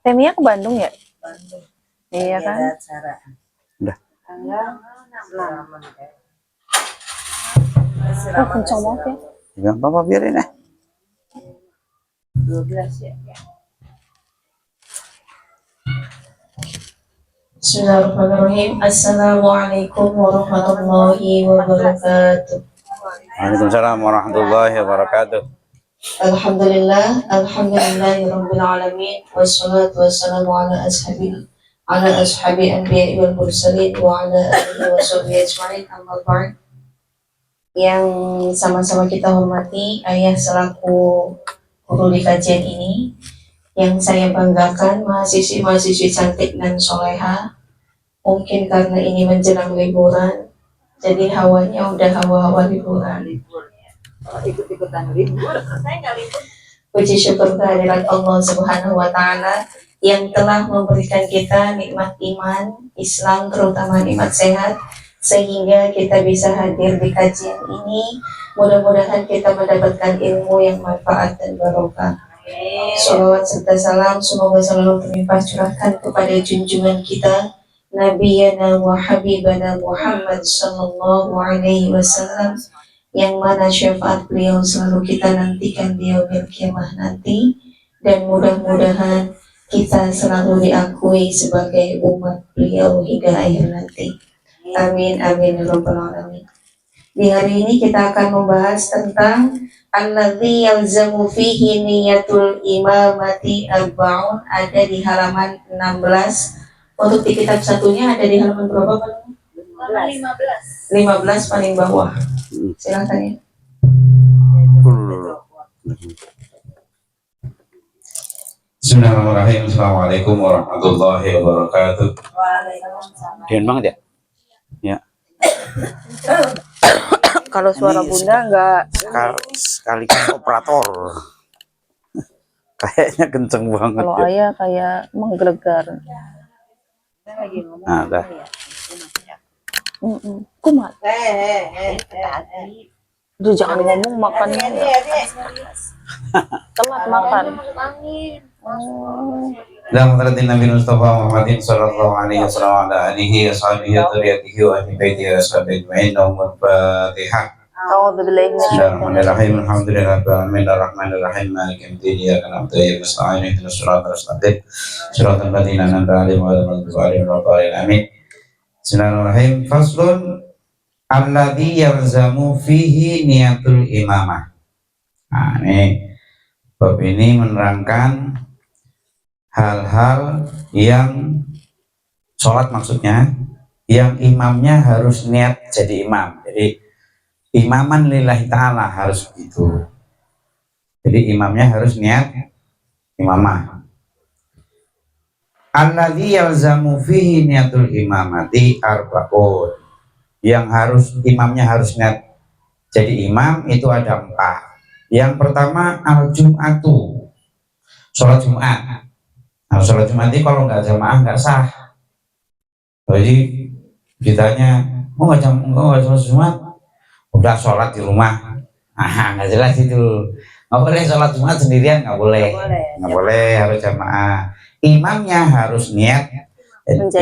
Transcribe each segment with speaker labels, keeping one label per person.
Speaker 1: Temia ke Bandung ya?
Speaker 2: Bandung.
Speaker 1: Iya kan?
Speaker 3: Udah.
Speaker 2: Tanggal 6.
Speaker 1: Oh, kencang banget ya.
Speaker 3: Bilang papa biarin
Speaker 2: 12 ya. Bismillahirrahmanirrahim. Assalamualaikum warahmatullahi wabarakatuh.
Speaker 3: Waalaikumsalam warahmatullahi wabarakatuh.
Speaker 2: Alhamdulillah, alhamdulillahirabbil alamin, wassalatu wassalamu ala ashabi anbiya'i wal mursalin wa ala alihi wa sahbihi ajma'in, amma ba'd. Yang sama-sama kita hormati ayah selaku guru di kajian ini, yang saya banggakan mahasiswi-mahasiswi cantik dan soleha. Mungkin karena ini menjelang liburan, jadi hawanya udah hawa-hawa liburan.
Speaker 4: Ikut-ikutan libur. Saya nggak libur.
Speaker 2: Puji syukur kehadirat Allah Subhanahu wa Ta'ala yang telah memberikan kita nikmat iman, Islam, terutama nikmat sehat, sehingga kita bisa hadir di kajian ini. Mudah-mudahan kita mendapatkan ilmu yang manfaat dan barokah. Sholawat serta salam semoga selalu terlimpah curahkan kepada junjungan kita Nabiyana wa Habibana Muhammad sallallahu alaihi wasallam, yang mana syafaat beliau selalu kita nantikan di yaumil kiamah nanti, dan mudah-mudahan kita selalu diakui sebagai umat beliau hingga akhir nanti. Amin amin ya rabbal alamin. Di hari ini kita akan membahas tentang alladzi yalzamu fihi niyatul imamati arba'un, ada di halaman 16. Untuk di kitab satunya ada di halaman berapa Pak? 15 paling bawah. Silakan ya.
Speaker 3: Bismillahirrahmanirrahim. Assalamualaikum warahmatullahi wabarakatuh.
Speaker 2: Waalaikumsalam.
Speaker 3: Dian banget ya? Ya.
Speaker 1: Kalau suara bunda enggak
Speaker 3: Sekali operator. Kayaknya kenceng banget.
Speaker 1: kalau
Speaker 3: Ya.
Speaker 1: ayah kayak menggelegar.
Speaker 4: Lagi ngomong.
Speaker 3: Nah, dah.
Speaker 1: Kumat. Duh, jangan ngomong makannya ya. Telat makan.
Speaker 3: Dan menterati Nabi Mustafa Muhammadin sallallahu alaihi wasallam ala alihi wa sahbihi wa dzurriyyatihi wa ahli baitihi wa ashabihi ajma'in. Al-Fatihah.
Speaker 1: A'udzubillahi minasyaitonir
Speaker 3: Bismillahirrahmanirrahim. Alhamdulillahirabbil alamin arrahmanirrahim maliki yaumiddin iyyaka na'budu wa iyyaka nasta'in ihdinas siratal mustaqim siratal ladzina an'amta 'alaihim ghairil maghdubi alaihim waladdallin. Amin. Bismillahirrahmanirrahim. Faslun alladzi yalzamu fihi niyatul imamah. Nah, ini bab ini menerangkan hal-hal yang sholat, maksudnya yang imamnya harus niat jadi imam. Jadi imaman lillahi ta'ala harus begitu. Jadi imamnya harus niat imamah. Alladzi yalzamu fihi niyatul imamati arba'un. Yang harus imamnya harus niat jadi imam itu ada 4. Yang pertama al-jum'atu, sholat Jumat. Nah, sholat Jumat ini kalau nggak jamaah nggak sah. Jadi ditanya, nggak sholat Jumat? Udah sholat di rumah. Nggak jelas itu. Nggak boleh sholat Jumat sendirian, nggak boleh. Nggak boleh, harus jamaah. Imamnya harus niat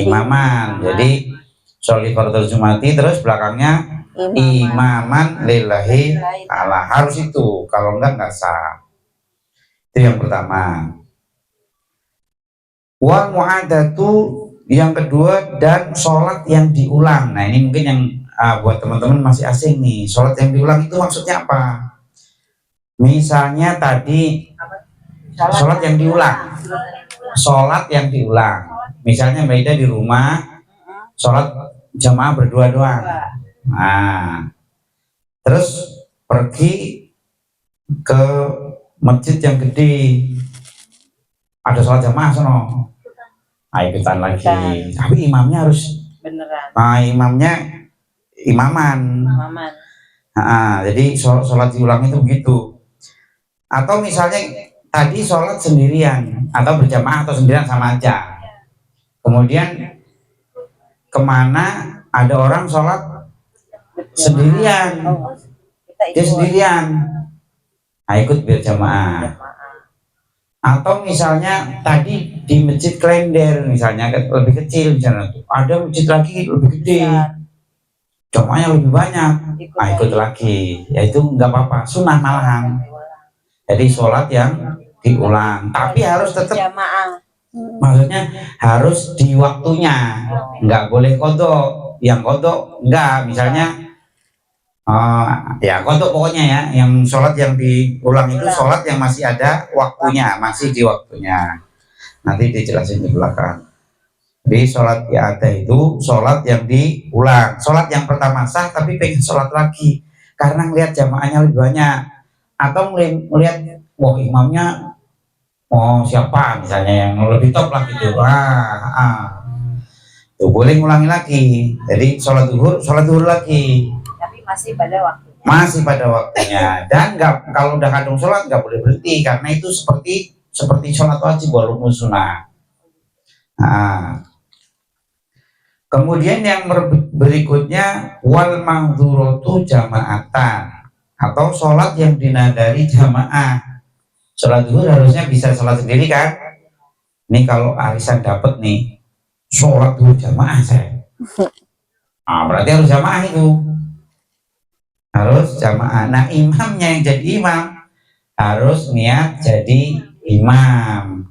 Speaker 3: imaman. Jadi sholat fardhu Jumati terus belakangnya imaman lillahi ta'ala, harus itu. Kalau enggak sah. Itu yang pertama. Wal mu'adatu, yang kedua, dan sholat yang diulang. Nah, ini mungkin yang buat teman-teman masih asing nih. Sholat yang diulang itu maksudnya apa? Misalnya tadi sholat yang diulang. Sholat yang diulang. Misalnya Mbak Ida di rumah sholat jamaah berdua doang. Nah, terus pergi ke masjid yang gede, ada sholat jamaah sono, ikutan lagi. Tapi imamnya harus
Speaker 4: Beneran.
Speaker 3: Nah, imamnya imaman. Jadi sholat diulang itu begitu. Atau misalnya tadi sholat sendirian atau berjamaah atau sendirian sama aja. Kemudian kemana ada orang sholat sendirian, dia sendirian, ikut berjamaah. Atau misalnya tadi di masjid Klender misalnya lebih kecil misalnya, ada masjid lagi lebih gede, jamaahnya lebih banyak, nah ikut lagi, ya itu nggak apa-apa, sunnah malahan. Jadi sholat yang diulang, tapi harus tetap
Speaker 4: Jamaah.
Speaker 3: maksudnya harus di waktunya, nggak boleh kodok. Yang kodok enggak, misalnya ya kodok pokoknya ya, yang sholat yang diulang itu sholat yang masih ada waktunya, masih di waktunya. Nanti dijelasin di belakang. Jadi sholat yang ada itu sholat yang diulang. Sholat yang pertama sah tapi pengen sholat lagi karena melihat jamaahnya lebih banyak, atau melihat wah imamnya siapa misalnya yang lebih top lah gitu. Tuh boleh ngulangi lagi. Jadi sholat duhur lagi.
Speaker 4: Tapi masih pada waktu.
Speaker 3: Masih pada waktunya, dan nggak, kalau udah kadung sholat nggak boleh berhenti karena itu seperti sholat wajib walaupun sunnah. Nah, kemudian yang berikutnya wal mangdzuratu jamaatan, atau sholat yang dinadari jamaah. Sholat duhur harusnya bisa sholat sendiri kan? Ini kalau arisan dapat nih sholat duhur jamaah saya, berarti harus jamaah itu. Harus jamaah. Nah imamnya yang jadi imam harus niat jadi imam.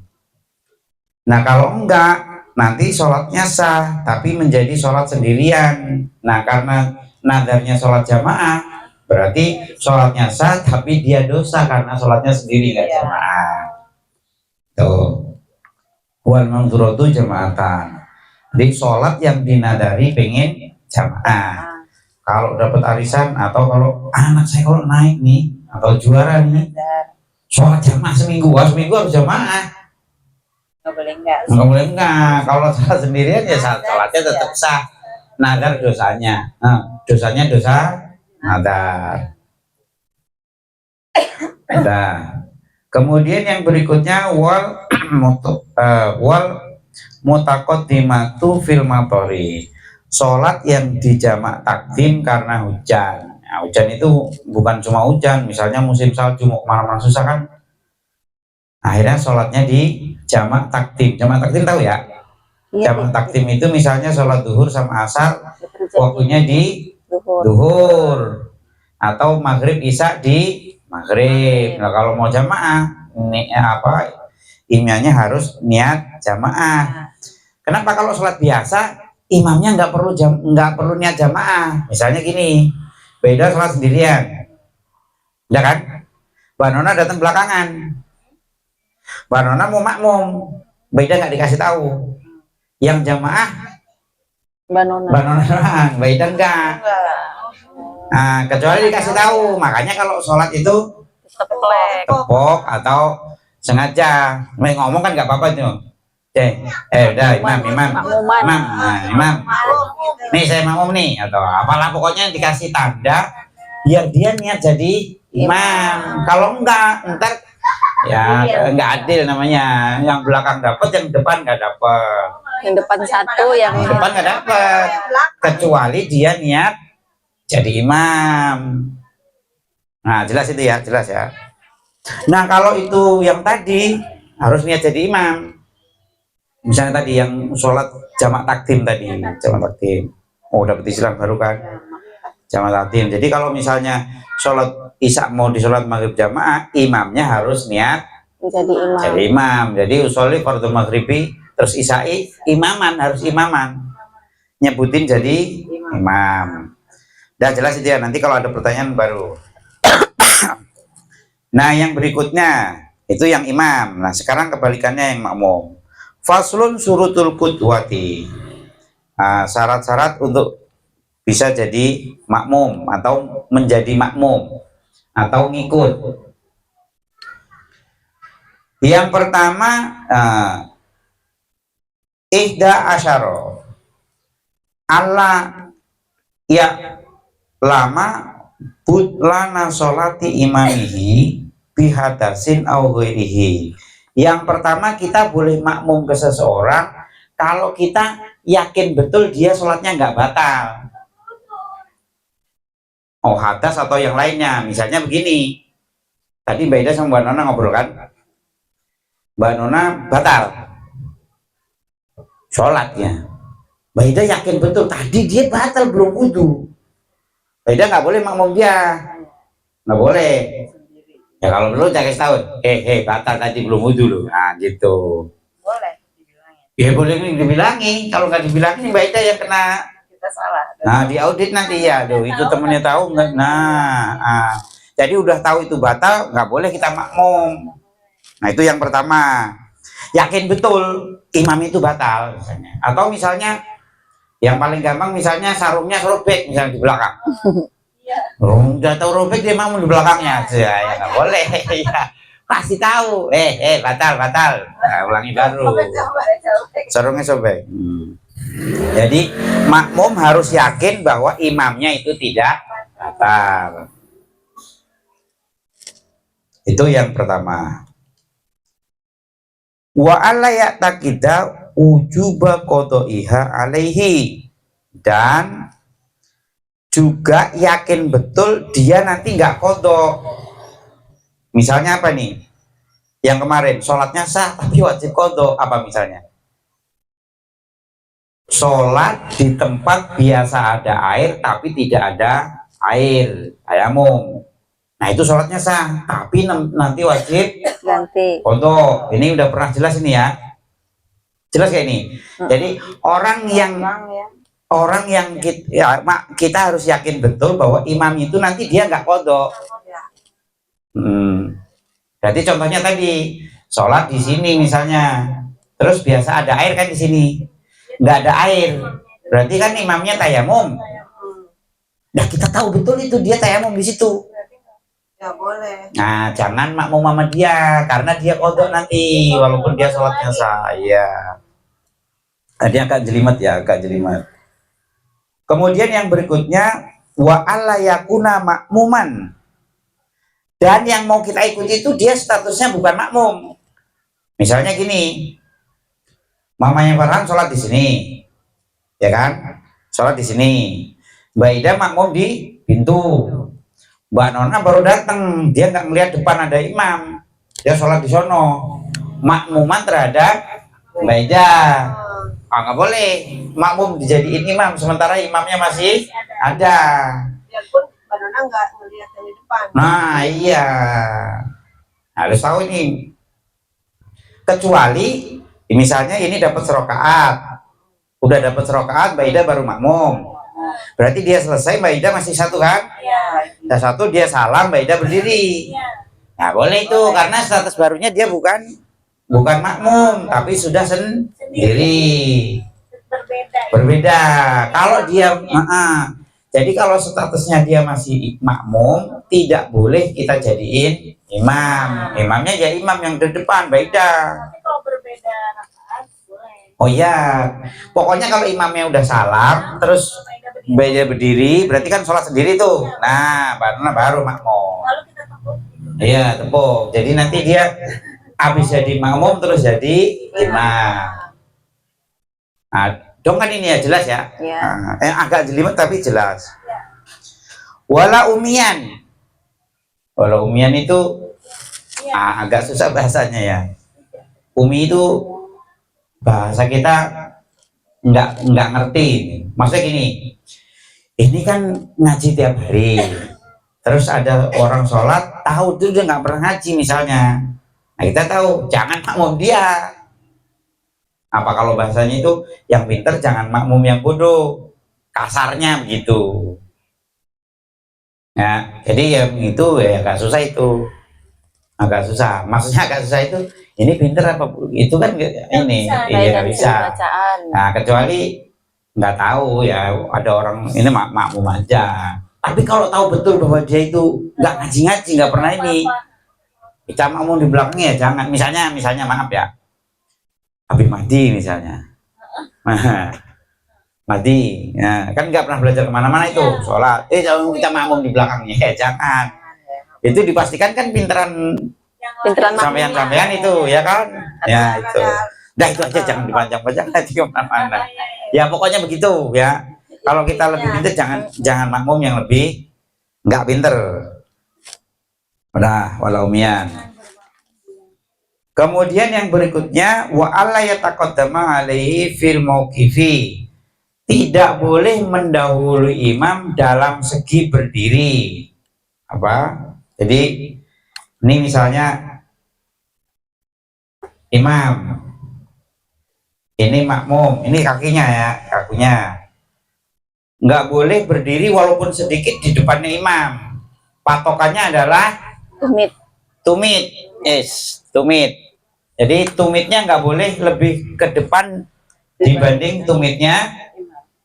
Speaker 3: Nah kalau enggak nanti sholatnya sah tapi menjadi sholat sendirian. Nah karena nadarnya sholat jamaah berarti sholatnya sah tapi dia dosa karena sholatnya sendiri nggak jamaah. Tuh wal mangdzuratu jamaatan. Jadi sholat yang dinadari pengen jamaah. Kalau dapat arisan atau kalau anak saya kalau naik nih atau juara nih sholat jamaah seminggu harus jamaah.
Speaker 4: Nggak boleh enggak.
Speaker 3: Nggak boleh enggak. Kalau sholat sendirian ya sholatnya tetap sah. Nadar dosanya, dosanya dosa nadar. Nah, kemudian yang berikutnya wal mutaqaddimatu fil matori. Sholat yang dijamak takdim karena hujan. Nah, hujan itu bukan cuma hujan, misalnya musim salju mau kemana-mana susah kan, akhirnya sholatnya di jamak takdim. Jamak takdim tahu ya? Jamak takdim itu misalnya sholat duhur sama asar waktunya di duhur, atau maghrib isya di maghrib. Nah kalau mau jamaah imamnya harus niat jamaah. Kenapa? Kalau sholat biasa imamnya nggak perlu niat jamaah. Misalnya gini, beda sholat sendirian, ya kan? Mbak Nona datang belakangan, Mbak Nona mau makmum, beda nggak dikasih tahu. Yang jamaah Mbak Nona, beda enggak? Nah, kecuali dikasih tahu. Makanya kalau sholat itu tepok atau sengaja, ngomong kan nggak apa-apa tuh. Udah imam. Nih saya makmum nih, atau apalah pokoknya dikasih tanda biar dia niat jadi imam. Kalau enggak, ntar ya enggak adil namanya. Yang belakang dapat, yang depan nggak dapat.
Speaker 1: Yang depan satu, yang
Speaker 3: Depan nggak dapat, kecuali dia niat jadi imam. Nah jelas itu ya, jelas ya. Nah kalau itu yang tadi harus niat jadi imam. Misalnya tadi yang sholat jamak takdim tadi, jamak takdim. Oh dapat istilah baru kan, jamak takdim. Jadi kalau misalnya sholat isya mau disolat maghrib jamaah, imamnya harus niat jadi imam. Jadi usolli fardhu maghribi terus isya'i harus imaman, nyebutin jadi imam. Udah jelas itu ya. Nanti kalau ada pertanyaan baru. Nah yang berikutnya itu yang imam. Nah sekarang kebalikannya yang makmum. Faslun surutul qudwati. Syarat-syarat untuk bisa jadi makmum atau menjadi makmum atau ngikut. Yang pertama ihda asyara Allah ya lama butlana sholati imamihi bihadasin au ghairihi. Yang pertama kita boleh makmum ke seseorang kalau kita yakin betul dia sholatnya nggak batal. Oh hadas atau yang lainnya. Misalnya begini, tadi Mbak Ida sama Mbak Nona ngobrol kan, Mbak Nona batal sholatnya. Mbak Ida yakin betul tadi dia batal belum wudu. Mbak Ida nggak boleh makmum dia, nggak boleh. Ya kalau perlu saya kasih tahu, batal tadi belum wudu loh. Nah gitu.
Speaker 4: Boleh dibilangin.
Speaker 3: Ya boleh dibilangi. Kalau nggak dibilangin Mbak Ida yang kena.
Speaker 4: Kita salah.
Speaker 3: Nah di audit nanti ya, aduh itu temennya tahu nggak? Nah, jadi udah tahu itu batal, nggak boleh kita makmum. Nah itu yang pertama. Yakin betul imam itu batal misalnya. Atau misalnya yang paling gampang misalnya sarungnya robek misalnya di belakang. Udah tahu robek dia makmum di belakangnya. Ya nggak boleh. Ya pasti tahu. Batal. Nah, ulangi baru. Sarungnya sobek. Jadi makmum harus yakin bahwa imamnya itu tidak batal. Itu yang pertama. Wa alla ya'taqida ujuba qadaiha alaihi, dan juga yakin betul dia nanti nggak kodok. Misalnya apa nih? Yang kemarin sholatnya sah tapi wajib kodok. Apa misalnya? Sholat di tempat biasa ada air tapi tidak ada air, tayamum. Nah itu sholatnya sah tapi nanti wajib
Speaker 1: ganti.
Speaker 3: kodok. Ini udah pernah jelas ini ya. Jelas kayak ini. Jadi orang yang kita harus yakin betul bahwa imam itu nanti dia nggak kodok. Berarti contohnya tadi sholat di sini misalnya, terus biasa ada air kan di sini, nggak ada air, berarti kan imamnya tayamum. Nah kita tahu betul itu dia tayamum di situ.
Speaker 4: Nggak boleh.
Speaker 3: Nah jangan makmum sama dia karena dia kodok nanti walaupun dia sholatnya sah. Iya. Tadi agak jelimet ya, agak jelimet. Kemudian yang berikutnya wa alla yakuna makmuman, dan yang mau kita ikuti itu dia statusnya bukan makmum. Misalnya gini, mamanya Farhan sholat di sini, ya kan? Sholat di sini, Mbak Ida makmum di pintu, Mbak Nona baru datang, dia nggak melihat depan ada imam, dia sholat di sono, makmuman terhadap Mbak Ida. Nggak boleh makmum dijadiin imam sementara imamnya masih ada.
Speaker 4: Biarpun Mbak Nona nggak melihat dari depan.
Speaker 3: Nah iya, harus tahu ini. Kecuali misalnya ini dapat serokaat, udah dapat serokaat, Mbak Ida baru makmum. Berarti dia selesai, Mbak Ida masih satu kan? Nah satu dia salam, Mbak Ida berdiri. Nah boleh itu karena status barunya dia bukan makmum, tapi sudah sendiri. Berbeda. Kalau dia, jadi kalau statusnya dia masih makmum, tidak boleh kita jadiin imam. Imamnya ya imam yang di depan, Mbak Ida.
Speaker 4: Tapi kalau berbeda rakaat boleh.
Speaker 3: Oh iya, pokoknya kalau imamnya udah salam, terus Mbak Ida berdiri, berarti kan sholat sendiri tuh. Nah, baru makmum.
Speaker 4: Lalu kita tepuk.
Speaker 3: Iya, tepuk. Jadi nanti dia habis jadi makmum terus jadi imam. Nah, dong kan ini ya jelas ya.
Speaker 1: Ya.
Speaker 3: Agak jelimet tapi jelas. Wala umian. Wala umian itu agak susah bahasanya ya. Umi itu bahasa kita nggak ngerti. Maksudnya gini, ini kan ngaji tiap hari. Terus ada orang sholat tahu tuh dia nggak pernah ngaji misalnya. Nah kita tahu jangan makmum dia. Apa kalau bahasanya itu yang pinter jangan makmum yang bodoh, kasarnya begitu. Ya jadi ya itu ya agak susah itu, agak susah. Maksudnya agak susah itu ini pinter apa itu kan ini nggak bisa. Nah kecuali nggak tahu ya ada orang ini makmum aja. Tapi kalau tahu betul bahwa dia itu nggak ngaji nggak pernah ini, kita makmum di belakangnya ya jangan. Misalnya maaf ya, Habib Mahdi misalnya, Mahdi, ya, kan nggak pernah belajar kemana-mana itu sholat. Jangan kita makmum di belakangnya, jangan. Itu dipastikan kan pinteran sampean itu, ya kan? Ya itu. Nah itu aja jangan dipanjang-panjang nanti kemana-mana. Ya pokoknya begitu ya. Kalau kita lebih pinter jangan makmum yang lebih nggak pinter. Udah walau umian. Kemudian yang berikutnya wa alla yataqaddama alaihi fil mauqifi. Tidak boleh mendahului imam dalam segi berdiri. Apa? Jadi ini misalnya imam, ini makmum, ini kakinya ya, kakinya. Nggak boleh berdiri walaupun sedikit di depannya imam. Patokannya adalah tumit, tumit. Jadi tumitnya nggak boleh lebih ke depan dibanding tumitnya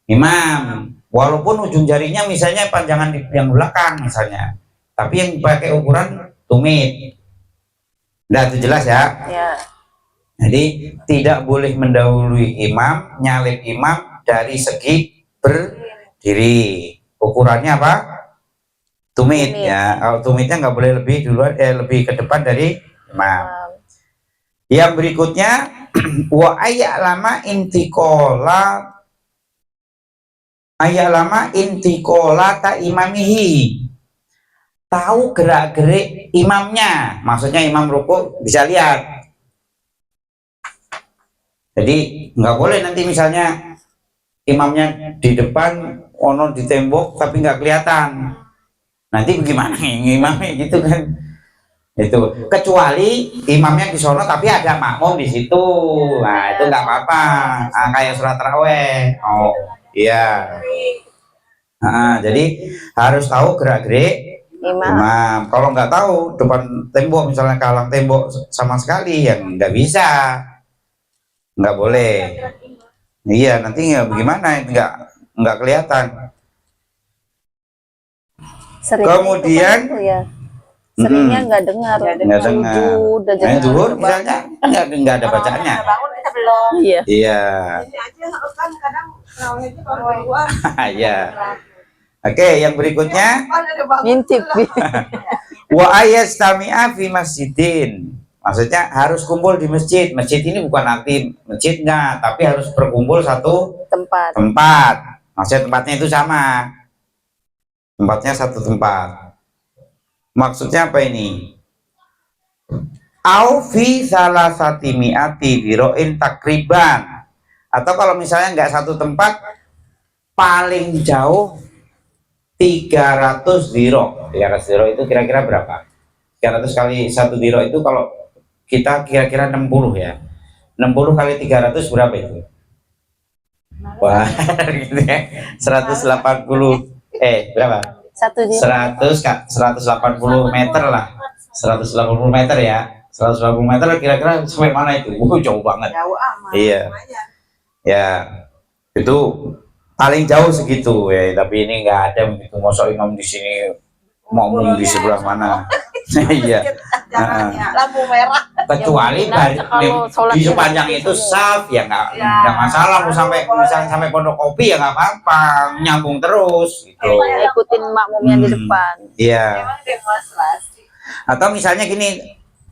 Speaker 3: imam. Walaupun ujung jarinya misalnya panjangan di yang belakang misalnya, tapi yang pakai ukuran tumit. Nah, itu jelas ya.
Speaker 1: Ya.
Speaker 3: Jadi tidak boleh mendahului imam, nyalip imam dari segi berdiri. Ukurannya apa? Tumit ya. Kalau tumitnya nggak boleh lebih duluan, lebih ke depan dari imam. Yang berikutnya wa lama intikola ta imamihi. Tahu gerak-gerik imamnya, maksudnya imam ruku bisa lihat. Jadi nggak boleh nanti misalnya imamnya di depan, ono di tembok tapi nggak kelihatan. Nanti bagaimana imamnya gitu kan? Itu kecuali imamnya di sono tapi ada makmum di situ. Nah, itu nggak apa-apa. Nah, kayak sholat taraweh. Oh, iya. Nah, jadi harus tahu gerak-gerik imam. Kalau nggak tahu depan tembok misalnya kalang tembok sama sekali yang nggak bisa. Nggak boleh. Iya, nanti bagaimana? Nggak kelihatan. Kemudian
Speaker 1: seringnya nggak dengar.
Speaker 3: Nah, zuhur misalnya nggak ada bacaannya.
Speaker 1: Iya.
Speaker 3: Iya.
Speaker 4: Ini aja kan kadang terawihnya baru keluar.
Speaker 3: Iya. Oke, yang berikutnya
Speaker 1: Ngintip.
Speaker 3: wa ayastami'a fi masjidin. Maksudnya harus kumpul di masjid. Masjid ini bukan arti masjid enggak, tapi harus berkumpul satu tempat. Maksudnya tempatnya itu sama. Tempatnya satu tempat. Maksudnya apa ini? Au fi salasati mi'ati dhiro'in takriban. Atau kalau misalnya enggak satu tempat, paling jauh 300 dhiro. 300 dhiro itu kira-kira berapa? 300 kali 1 dhiro itu kalau kita kira-kira 60 ya. 60 kali 300 berapa itu? Wah, gitu ya. 180 berapa? 180 meter lah. 180 meter ya. 180 meter kira-kira sampai mana itu? Jauh banget.
Speaker 4: Jauh amat.
Speaker 3: Iya. Ya. Itu paling jauh segitu ya, tapi ini nggak ada begitu. Masa imam di sini mau di sebelah mana? Iya.
Speaker 4: Lampu merah.
Speaker 3: Kecuali di sepanjang itu saf ya nggak masalah. Mau sampai misalnya sampai Pondok Kopi ya nggak apa-apa, nyambung terus gitu.
Speaker 1: Ikutin makmumnya di depan.
Speaker 3: Iya. Atau misalnya gini,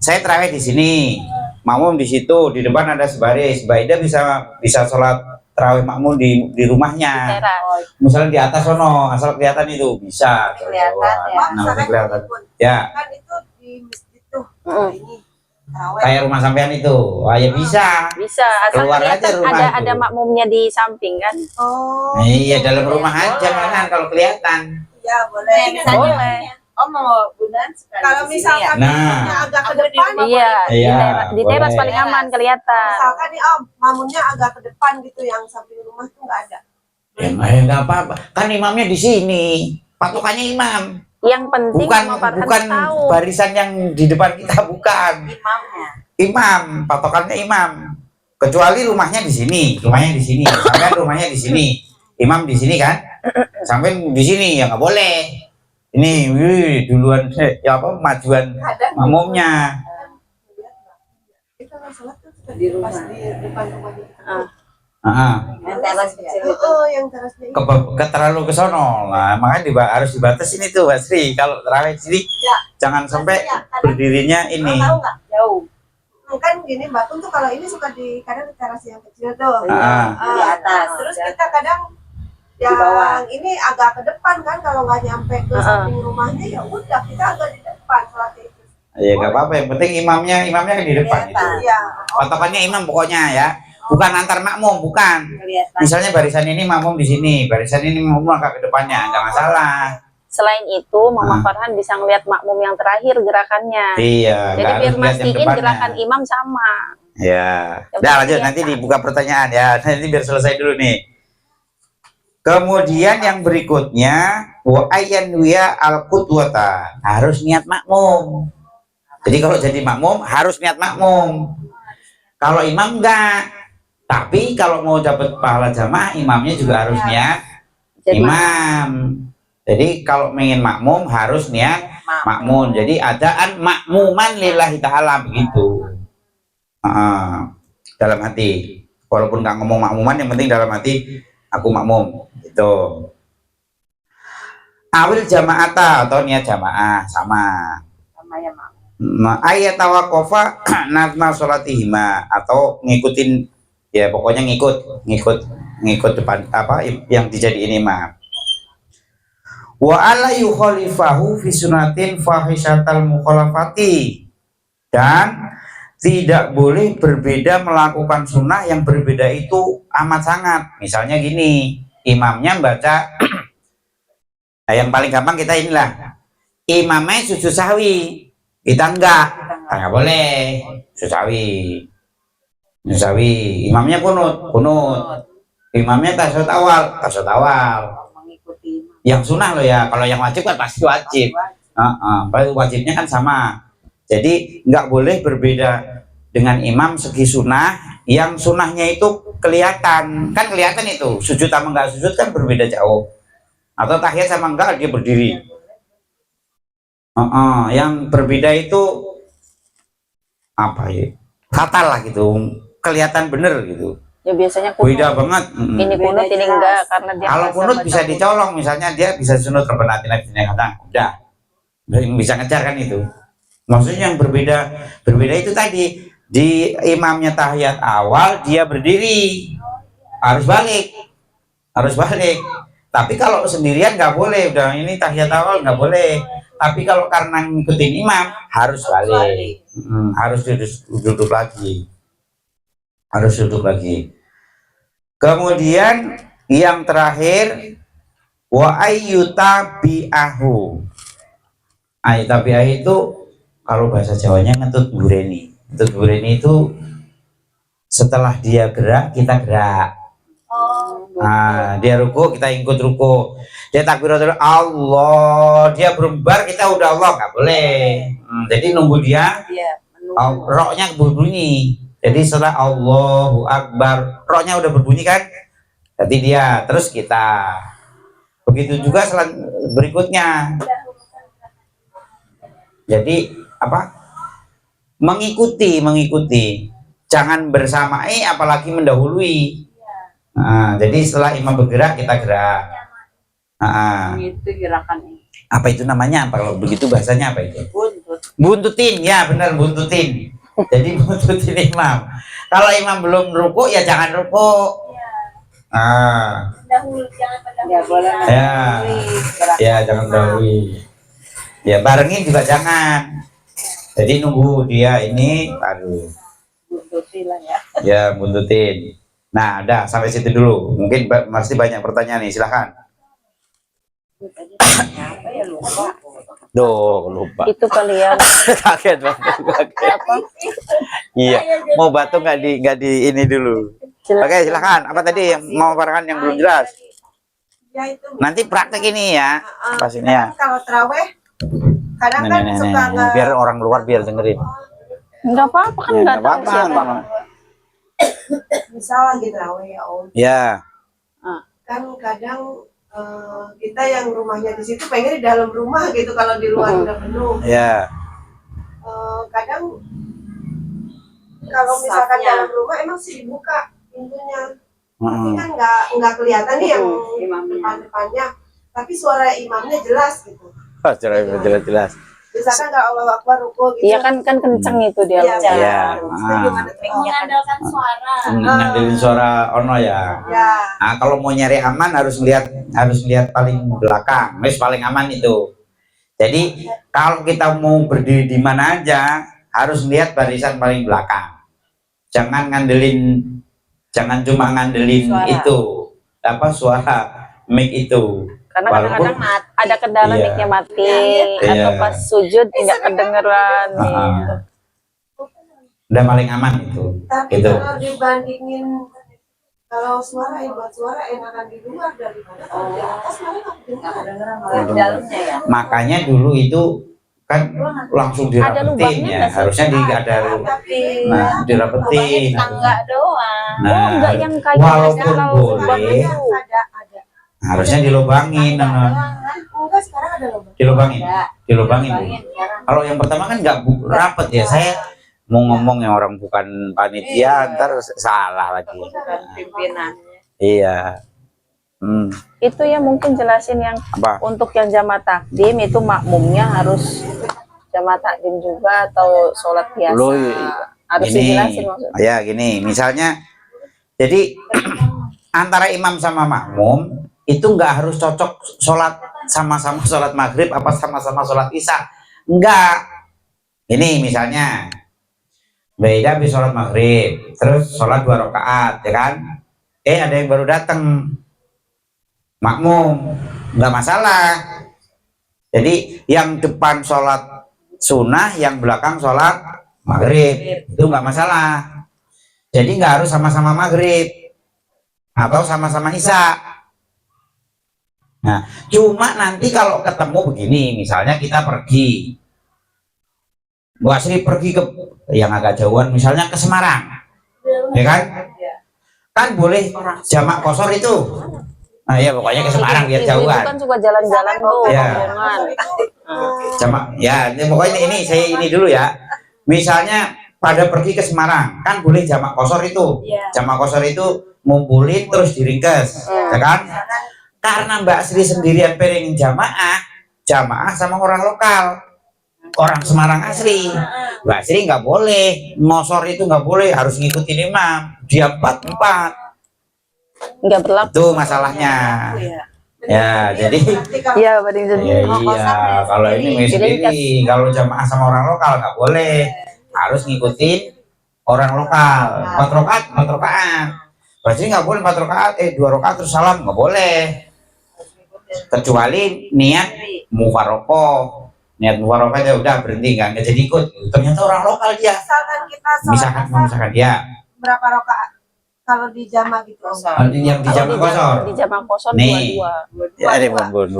Speaker 3: saya terawih di sini, makmum di situ, di depan ada sebaris. Baida bisa sholat terawih makmum di rumahnya. Misalnya di atas sono, asal kelihatan itu bisa.
Speaker 4: Kelihatan ya.
Speaker 3: Nah, kelihatan. Ya.
Speaker 4: Kan itu di masjid tuh. Ini
Speaker 3: Kayak rumah sampean itu. Wah, ya bisa.
Speaker 1: Bisa. Asal
Speaker 3: Keluar aja rumah
Speaker 1: ada makmumnya di samping kan.
Speaker 4: Oh.
Speaker 3: Iya, dalam rumah aja kan kalau kelihatan.
Speaker 4: Ya boleh.
Speaker 1: Boleh.
Speaker 5: Oh mau bulan sekali.
Speaker 4: Kalau misalkan
Speaker 3: Nah.
Speaker 4: agak ke depan,
Speaker 1: Iya, di teras
Speaker 3: boleh.
Speaker 1: paling aman kelihatan.
Speaker 4: misalkan nih Om, mamunnya agak ke depan gitu, yang samping rumah tuh nggak ada.
Speaker 3: Ya nggak apa-apa. Kan imamnya di sini. Patokannya imam.
Speaker 1: Yang penting
Speaker 3: Bukan
Speaker 1: tahu.
Speaker 3: barisan yang di depan kita, bukan.
Speaker 5: Imamnya.
Speaker 3: Imam, patokannya imam. Kecuali rumahnya di sini, sampai rumahnya di sini. Imam di sini kan? Sampai di sini ya nggak boleh. Ini duluan ya apa majuan makmumnya.
Speaker 4: Kita nggak sholat tuh di rumah, di depan rumahnya.
Speaker 5: Yang teras kecil itu.
Speaker 4: Oh, yang terasnya itu.
Speaker 3: Terlalu ke sono lah, makanya harus dibatasi ini tuh Mbak Sri. Kalau terawih sini
Speaker 4: Ya.
Speaker 3: jangan sampai berdirinya ini.
Speaker 4: Tahu nggak?
Speaker 5: Jauh.
Speaker 4: Kan gini Mbak Tun tuh kalau ini suka kadang di teras yang kecil tuh.
Speaker 5: Di atas.
Speaker 4: Terus kita kadang yang
Speaker 5: bawah.
Speaker 4: ini agak ke depan kan, kalau nggak nyampe ke samping rumahnya ya udah kita agak di depan sholatnya itu.
Speaker 3: Ya nggak apa-apa, yang penting imamnya kan di depan itu.
Speaker 4: Iya.
Speaker 3: Patokannya imam pokoknya ya, bukan antar makmum, bukan.
Speaker 5: Kelihatan.
Speaker 3: Misalnya barisan ini makmum di sini, barisan ini makmum agak ke depannya, nggak masalah.
Speaker 1: Selain itu, Mama Farhan bisa ngeliat makmum yang terakhir gerakannya.
Speaker 3: Iya,
Speaker 1: Jadi
Speaker 3: nggak
Speaker 1: biar
Speaker 3: harus lihat yang
Speaker 1: mastiin
Speaker 3: depannya.
Speaker 1: gerakan imam sama.
Speaker 3: Ya,
Speaker 1: Yang
Speaker 3: udah lanjut,
Speaker 1: penting
Speaker 3: nanti
Speaker 1: biasa.
Speaker 3: dibuka pertanyaan ya, nanti biar selesai dulu nih. Kemudian yang berikutnya, wa ayyan wiya al qudwata, harus niat makmum. Jadi kalau jadi makmum harus niat makmum. Kalau imam enggak. Tapi kalau mau dapat pahala jamaah, imamnya juga harus niat
Speaker 1: Jadi
Speaker 3: imam. Jadi kalau ingin makmum harus niat makmum. Jadi adaan makmuman lillahi ta'ala begitu. Dalam hati. Walaupun nggak ngomong makmuman, yang penting dalam hati aku makmum. Gitu. Awil jamaata atau niat jamaah sama.
Speaker 5: Sama ya, Mak.
Speaker 3: Ayat tawakofa nazma sholatihima atau ngikutin ya pokoknya ngikut depan apa yang dijadiin imam. Wa ala yukhalifahu fi sunatin fahishatal mukhalafati, dan tidak boleh berbeda melakukan sunnah yang berbeda itu amat sangat. Misalnya gini, imamnya baca nah, yang paling gampang kita inilah, imamnya sujud sahwi, kita enggak boleh sujud sahwi, imamnya kunut, imamnya tasyahud awal,
Speaker 5: Mengikuti imam.
Speaker 3: yang sunnah loh ya. Kalau yang wajib kan pasti wajib. Wajibnya kan sama. Jadi nggak boleh berbeda dengan imam segi sunnah, yang sunnahnya itu kelihatan itu sujud sama enggak sujud kan berbeda jauh, atau tahiyat sama enggak dia berdiri. Yang berbeda itu apa ya, fatal lah gitu, kelihatan bener gitu,
Speaker 1: Ya biasanya kunut.
Speaker 3: beda banget.
Speaker 1: Ini kunut, ini enggak, karena dia
Speaker 3: Kalau
Speaker 1: merasa
Speaker 3: kunut
Speaker 1: baca
Speaker 3: bisa
Speaker 1: kunut.
Speaker 3: dicolong, misalnya dia bisa sunut Rabbana atina fid dunya hasanah, udah bisa ngejar kan itu. Maksudnya yang berbeda itu tadi, di imamnya tahiyat awal dia berdiri, harus balik. Tapi kalau sendirian nggak boleh, udah ini tahiyat awal nggak boleh. Tapi kalau karena ngikutin imam harus balik. Harus duduk lagi. Kemudian yang terakhir, wa ayyutabi'ahu. Ayyutabi'ahu itu kalau bahasa Jawanya ngentut bureni. Ngentut bureni itu setelah dia gerak kita gerak. Nah, dia ruku kita ikut ruku, dia takbiratul Allah, dia berembar kita udah Allah, nggak boleh. Jadi nunggu dia
Speaker 5: Iya, menunggu.
Speaker 3: roknya berbunyi. Jadi setelah Allahu Akbar roknya udah berbunyi kan, jadi dia terus kita begitu juga berikutnya. Jadi apa, mengikuti, jangan bersamai apalagi mendahului. Nah, jadi setelah imam bergerak kita gerak.
Speaker 5: Itu gerakan ini.
Speaker 3: Apa itu namanya? Kalau begitu bahasanya apa itu?
Speaker 5: Buntut.
Speaker 3: Buntutin, ya benar, buntutin. Jadi buntutin imam. Kalau imam belum ruku ya jangan ruku.
Speaker 5: Ya boleh.
Speaker 3: Ya, ya jangan dahului. Ya barengin juga jangan. Jadi nunggu dia ini, aduh.
Speaker 5: Buntuti lah ya.
Speaker 3: Ya buntutin. Nah, udah sampai situ dulu. Mungkin masih banyak pertanyaan nih, silahkan.
Speaker 5: Tadi apa ya, lupa.
Speaker 3: Lupa.
Speaker 1: Itu kali ya.
Speaker 3: Kaget banget.
Speaker 1: Apa?
Speaker 3: Iya, mau batu nggak di ini dulu. Oke, silahkan. Apa tadi yang mau Farhan yang belum jelas?
Speaker 4: Ya itu.
Speaker 3: Nanti praktek ini ya, pas ini ya.
Speaker 4: Kalau terawih kadang kan
Speaker 3: Nih,
Speaker 4: suka nggak.
Speaker 3: biar orang luar biar dengerin.
Speaker 1: Enggak apa-apa kan,
Speaker 3: Ya,
Speaker 1: enggak
Speaker 3: nggak
Speaker 1: tahu siapa.
Speaker 3: apa-apa.
Speaker 4: Misal lagi terawih ya Om,
Speaker 3: Ya,
Speaker 4: kan kadang kita yang rumahnya di situ pengen di dalam rumah gitu, kalau di luar udah penuh.
Speaker 3: ya.
Speaker 4: Kadang kalau misalkan
Speaker 5: Safnya.
Speaker 4: dalam rumah emang sih dibuka pintunya, tapi
Speaker 3: Mm.
Speaker 4: kan nggak kelihatan nih yang
Speaker 5: Imamnya.
Speaker 4: depan-depannya, tapi suara imamnya jelas gitu.
Speaker 3: Jelas.
Speaker 4: Misalkan kalau Allah Akbar ruku gitu.
Speaker 1: Iya kan kenceng itu dia.
Speaker 4: Iya,
Speaker 1: Bang.
Speaker 3: Iya.
Speaker 4: Itu gimana tuh?
Speaker 5: Mengandalkan suara.
Speaker 3: Ngandelin suara ono ya.
Speaker 4: Ya,
Speaker 3: Nah, kalau mau nyari aman harus lihat paling belakang, paling aman itu. Jadi kalau kita mau berdiri di mana aja harus lihat barisan paling belakang. Jangan cuma ngandelin
Speaker 5: Suara.
Speaker 3: itu apa suara mic itu.
Speaker 1: Karena
Speaker 3: Walaupun-
Speaker 1: kadang-kadang ada kendala
Speaker 3: Iya.
Speaker 1: mic-nya mati
Speaker 3: Iya.
Speaker 1: atau pas sujud tidak kedengeran
Speaker 3: Ah,
Speaker 1: gitu.
Speaker 3: udah paling aman itu.
Speaker 4: Tapi
Speaker 3: Gitu.
Speaker 4: kalau dibandingin kalau suara buat suara enakan di luar daripada kalau di atas malah nggak
Speaker 5: Nggak
Speaker 4: kedengeran.
Speaker 5: kedengeran malah di dalamnya ya.
Speaker 3: Makanya dulu itu kan langsung
Speaker 1: Ada
Speaker 3: dirapetin
Speaker 1: lubangnya
Speaker 3: ya.
Speaker 1: nggak sih?
Speaker 3: Harusnya ada
Speaker 4: Tapi
Speaker 3: nah
Speaker 5: Lubangnya
Speaker 3: dirapetin.
Speaker 5: di tangga doang.
Speaker 1: Oh,
Speaker 3: Nah,
Speaker 1: enggak yang kayak
Speaker 3: walaupun
Speaker 1: kalau
Speaker 3: boleh,
Speaker 1: lubang itu.
Speaker 4: ada.
Speaker 3: harusnya dilubangin.
Speaker 5: Tangga
Speaker 3: Nah.
Speaker 5: doang kan.
Speaker 4: Enggak, sekarang ada lubang.
Speaker 3: Dilubangin.
Speaker 5: Ada.
Speaker 3: Dilubangin.
Speaker 5: Lubangin sekarang.
Speaker 3: Kalau yang pertama kan nggak rapet ya. Saya mau ngomong yang orang bukan panitia ntar salah lagi.
Speaker 5: Bukan pimpinannya.
Speaker 3: Iya.
Speaker 1: Itu ya mungkin jelasin yang
Speaker 3: Apa?
Speaker 1: untuk yang jamaah takdim itu makmumnya harus jamaah takdim juga atau sholat biasa.
Speaker 3: Loh,
Speaker 1: Harus
Speaker 3: Gini,
Speaker 1: dijelasin maksudnya.
Speaker 3: ya gini, misalnya, jadi antara imam sama makmum itu nggak harus cocok sholat sama-sama sholat maghrib apa sama-sama sholat isya, enggak. Ini misalnya, beda habis sholat maghrib, terus sholat 2 rakaat, ya kan? Ada yang baru datang, makmum, nggak masalah. Jadi yang depan sholat sunnah, yang belakang sholat maghrib, itu nggak masalah. Jadi nggak harus sama-sama maghrib atau sama-sama isya. Nah, cuma nanti kalau ketemu begini, misalnya kita pergi, Bu Asri pergi ke yang agak jauhan, misalnya ke Semarang, ya kan? Kan boleh jamak kosor itu. Nah ya pokoknya ke Semarang biar
Speaker 1: Ibu-ibu
Speaker 3: jauhan.
Speaker 1: kan suka jalan-jalan tuh,
Speaker 3: Iya.
Speaker 1: rombongan.
Speaker 3: Jamak, ya ini pokoknya ini saya ini dulu ya. Misalnya pada pergi ke Semarang, kan boleh jamak kosor itu.
Speaker 5: Iya.
Speaker 3: Jamak kosor itu ngumpulin terus diringkes, ya kan? Karena Mbak Sri sendirian pengen jamaah sama orang lokal, orang Semarang asli. Mbak Sri nggak boleh, ngosor itu nggak boleh, harus ngikutin imam. Dia 4-4,
Speaker 1: Nggak berlaku.
Speaker 3: itu masalahnya. Ya, jadi
Speaker 1: Iya, banding
Speaker 3: ya,
Speaker 1: sendiri.
Speaker 3: iya, kalau ini sendiri, kalau jamaah sama orang lokal nggak boleh, harus ngikutin orang lokal. 4 rakaat. Berarti nggak boleh 4 rakaat, 2 rakaat terus salam, nggak boleh. Kecuali niat mufarokoh, niat mufarokoh ya udah berhenti nggak jadi ikut. Ternyata orang lokal dia.
Speaker 4: Misalkan kita sholat
Speaker 3: Misalkan ya,
Speaker 4: berapa rakaat kalau di jamaah gitu?
Speaker 3: yang di jamak kosor.
Speaker 1: Di jamaah kosor
Speaker 3: Nih.
Speaker 1: dua-dua.
Speaker 3: Ya, ada bun.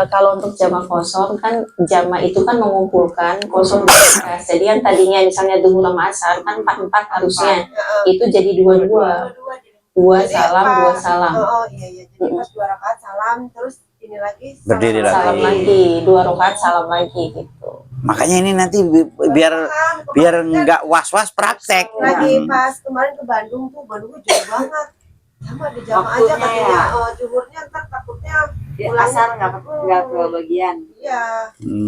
Speaker 1: Kalau untuk jamaah kosor kan jamaah itu kan mengumpulkan kosor mereka. Jadi yang tadinya misalnya duhur sama asar kan 4-4 harusnya, itu jadi 2-2. 2 salam, 2 salam.
Speaker 4: Oh iya. Jadi pas 2 rakaat salam, terus ini lagi
Speaker 3: Berdiri
Speaker 1: Salam lagi, 2 rakaat salam lagi gitu.
Speaker 3: Makanya ini nanti biar nggak was-was praktek.
Speaker 4: Lagi pas kemarin ke Bandung tuh, Bandungnya jauh banget. Sama di jamaah aja
Speaker 5: Waktunya
Speaker 4: katanya,
Speaker 5: ya.
Speaker 4: juhurnya ntar takutnya
Speaker 5: Asar nggak ke bagian.
Speaker 4: iya.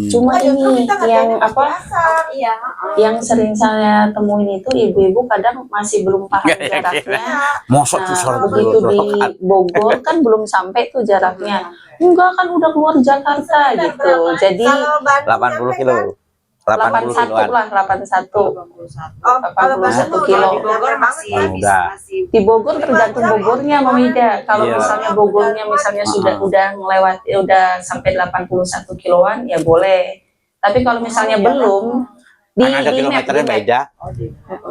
Speaker 1: Cuma
Speaker 4: Justru
Speaker 1: ini
Speaker 4: kita ngerjain
Speaker 1: yang
Speaker 4: pas
Speaker 1: apa?
Speaker 4: asar.
Speaker 5: Iya.
Speaker 1: Yang sering saya temuin itu ibu-ibu kadang masih belum paham jaraknya.
Speaker 3: Mosok
Speaker 1: Nah, begitu di Bogor kan belum sampai tuh jaraknya. Enggak kan udah keluar Jakarta
Speaker 4: Benar,
Speaker 1: gitu.
Speaker 4: berapa?
Speaker 1: Jadi
Speaker 4: Kalau Bandung
Speaker 3: 80
Speaker 4: nyampe
Speaker 3: kilo.
Speaker 4: kan,
Speaker 1: 81 lah, 81.
Speaker 5: 81.
Speaker 4: Oh, kalau
Speaker 1: 81
Speaker 4: Bandung
Speaker 1: kilo.
Speaker 5: Di Bogor masih
Speaker 3: Udah.
Speaker 1: Di Bogor tergantung Bogornya Mama Ida. Kalau
Speaker 3: Iya.
Speaker 1: misalnya Bogornya misalnya udah melewati udah sampai 81 kiloan ya boleh. Tapi kalau misalnya belum di
Speaker 3: Kan ada
Speaker 1: di map,
Speaker 3: kilometernya
Speaker 1: di map.
Speaker 3: beda.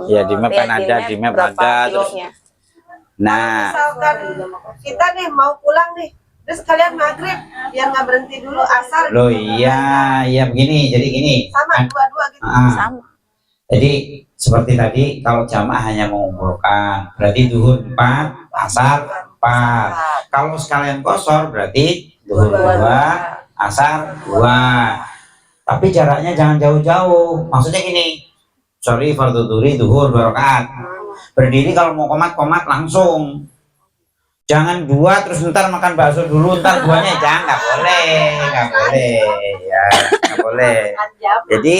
Speaker 3: Ya di map kan
Speaker 1: Lihat
Speaker 3: ada, di map
Speaker 1: berapa
Speaker 3: ada terus.
Speaker 1: kilonya.
Speaker 3: Nah,
Speaker 4: misalkan kita nih mau pulang nih, terus kalian maghrib biar nggak berhenti dulu asar.
Speaker 3: loh iya begini, jadi gini.
Speaker 4: Sama dua-dua gitu.
Speaker 1: Sama.
Speaker 3: Jadi seperti tadi kalau jamaah hanya mengumpulkan, berarti duhur 4, asar 4. Kalau sekalian kosor berarti duhur 2, asar 2. Tapi jaraknya jangan jauh-jauh. Maksudnya gini, sorry fardhu dhuhri duhur 2 rakaat. Berdiri kalau mau komat langsung. Jangan 2 terus ntar makan bakso dulu, ntar 2-nya jangan, nggak boleh ya, nggak boleh. Jadi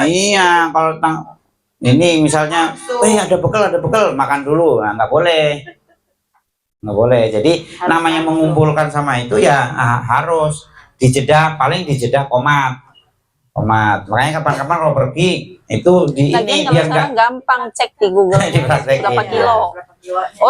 Speaker 3: iya kalau ini misalnya, ada bekal makan dulu, nah, nggak boleh. Jadi namanya mengumpulkan sama itu ya harus dijeda, paling dijeda komat. Makanya kapan-kapan kalau pergi itu di
Speaker 1: Lagian
Speaker 3: ini
Speaker 1: kalau
Speaker 3: biar
Speaker 1: sekarang gampang cek di Google
Speaker 3: Dipraktekin.
Speaker 1: berapa kilo.
Speaker 5: Berapa kilo?